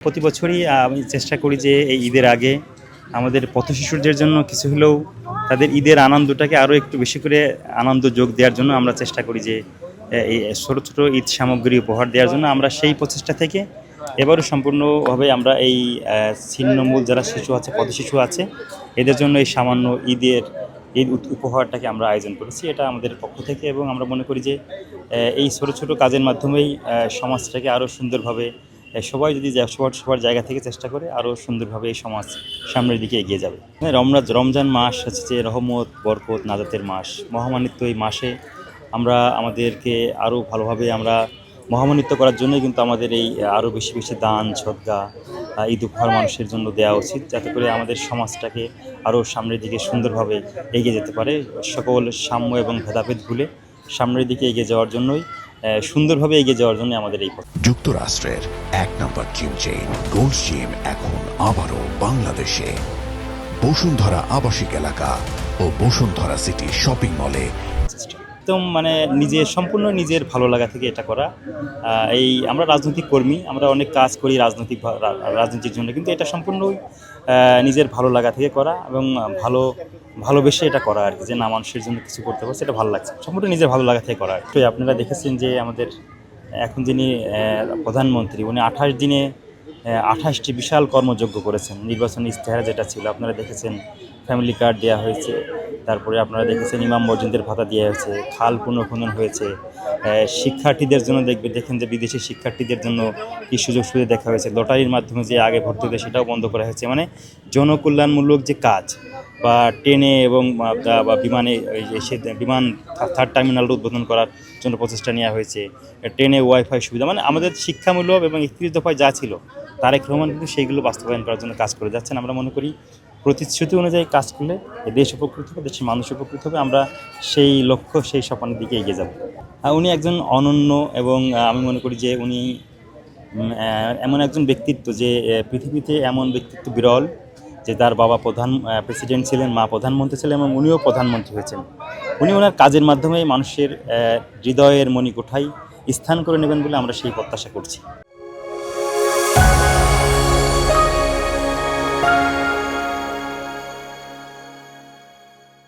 প্রতি বছরই আমি চেষ্টা করি যে এই ঈদের আগে আমাদের পথশিশুদের জন্য কিছু হলেও তাদের ঈদের আনন্দটাকে আরও একটু বেশি করে আনন্দ যোগ দেওয়ার জন্য আমরা চেষ্টা করি যে এই ছোটো ছোটো ঈদ সামগ্রী উপহার দেওয়ার জন্য আমরা সেই প্রচেষ্টা থেকে এবারও সম্পূর্ণভাবে আমরা এই ছিন্নমূল যারা শিশু আছে পথশিশু আছে এদের জন্য এই সামান্য ঈদ উপহারটাকে আমরা আয়োজন করেছি। এটা আমাদের পক্ষ থেকে এবং আমরা মনে করি যে এই ছোটো ছোটো কাজের মাধ্যমেই সমাজটাকে আরও সুন্দরভাবে সবাই যদি সবার জায়গা থেকে চেষ্টা করে আরও সুন্দরভাবে এই সমাজ সামনের দিকে এগিয়ে যাবে। রমজান মাস হচ্ছে যে রহমত, বরকত, নাজাতের মাস। মহামান্বিত এই মাসে আমরা আমাদেরকে আরও ভালোভাবে আমরা মহামান্বিত করার জন্যই কিন্তু আমাদের এই আরও বেশি বেশি দান সদকা ঈদ উপহার মানুষের জন্য দেওয়া উচিত, যাতে করে আমাদের সমাজটাকে আরও সামনের দিকে সুন্দরভাবে এগিয়ে যেতে পারে। সকল সাম্য এবং ভেদাভেদ ভুলে সামনের দিকে এগিয়ে যাওয়ার জন্যই সুন্দরভাবে এগিয়ে যাওয়ার জন্য আমাদের এই পথ। যুক্তরাষ্ট্রের ১ নম্বর জিম চেইন গোল্ড জিম এখন আবারও বাংলাদেশে বসুন্ধরা আবাসিক এলাকা ও বসুন্ধরা সিটি শপিং মলে। একদম সম্পূর্ণ নিজের ভালো লাগা থেকে এটা করা। আমরা রাজনৈতিক কর্মী, আমরা অনেক কাজ করি রাজনীতির জন্য, কিন্তু এটা সম্পূর্ণই নিজের ভালো লাগা থেকে করা এবং ভালোবেসে এটা করা আর কি, যে না মানুষের জন্য কিছু করতে পারছে, এটা ভালো লাগছে, সম্পূর্ণ নিজের ভালো লাগা থেকে করা। তো আপনারা দেখেছেন যে আমাদের এখন যিনি প্রধানমন্ত্রী, উনি 28 দিনে 28টি বিশাল কর্মযজ্ঞ করেছেন। নির্বাচনী ইশতেহার যেটা ছিল আপনারা দেখেছেন, ফ্যামিলি কার্ড দেওয়া হয়েছে, তারপরে আপনারা দেখেছেন ইমাম মসজিদের ভাতা দেওয়া হয়েছে, খাল পুনর্খনন হয়েছে, শিক্ষার্থীদের জন্য দেখেন যে বিদেশি শিক্ষার্থীদের জন্য কী সুযোগ সুবিধা দেখা হয়েছে, লটারির মাধ্যমে যে আগে ভর্তি হতে সেটাও বন্ধ করা হয়েছে। জনকল্যাণমূলক যে কাজ বা ট্রেনে এবং বিমানে বিমান থার্ড টার্মিনাল উদ্বোধন করার জন্য প্রচেষ্টা নেওয়া হয়েছে, ট্রেনে ওয়াইফাই সুবিধা, আমাদের শিক্ষামূলক এবং 31 দফায় যা ছিল তারেক রহমান কিন্তু সেইগুলো বাস্তবায়ন করার জন্য কাজ করে যাচ্ছেন। আমরা মনে করি প্রতিশ্রুতি অনুযায়ী কাজ করলে দেশ উপকৃত হবে, দেশের মানুষ উপকৃত হবে, আমরা সেই লক্ষ্য সেই স্বপ্নের দিকে এগিয়ে যাব। উনি একজন অনন্য এবং আমি মনে করি যে উনি এমন একজন ব্যক্তিত্ব যে পৃথিবীতে এমন ব্যক্তিত্ব বিরল, যে তার বাবা প্রেসিডেন্ট ছিলেন, মা প্রধানমন্ত্রী ছিলেন এবং উনিও প্রধানমন্ত্রী হয়েছেন। উনি ওনার কাজের মাধ্যমে মানুষের হৃদয়ের মণিকোঠায় স্থান করে নেবেন বলে আমরা সেই প্রত্যাশা করছি।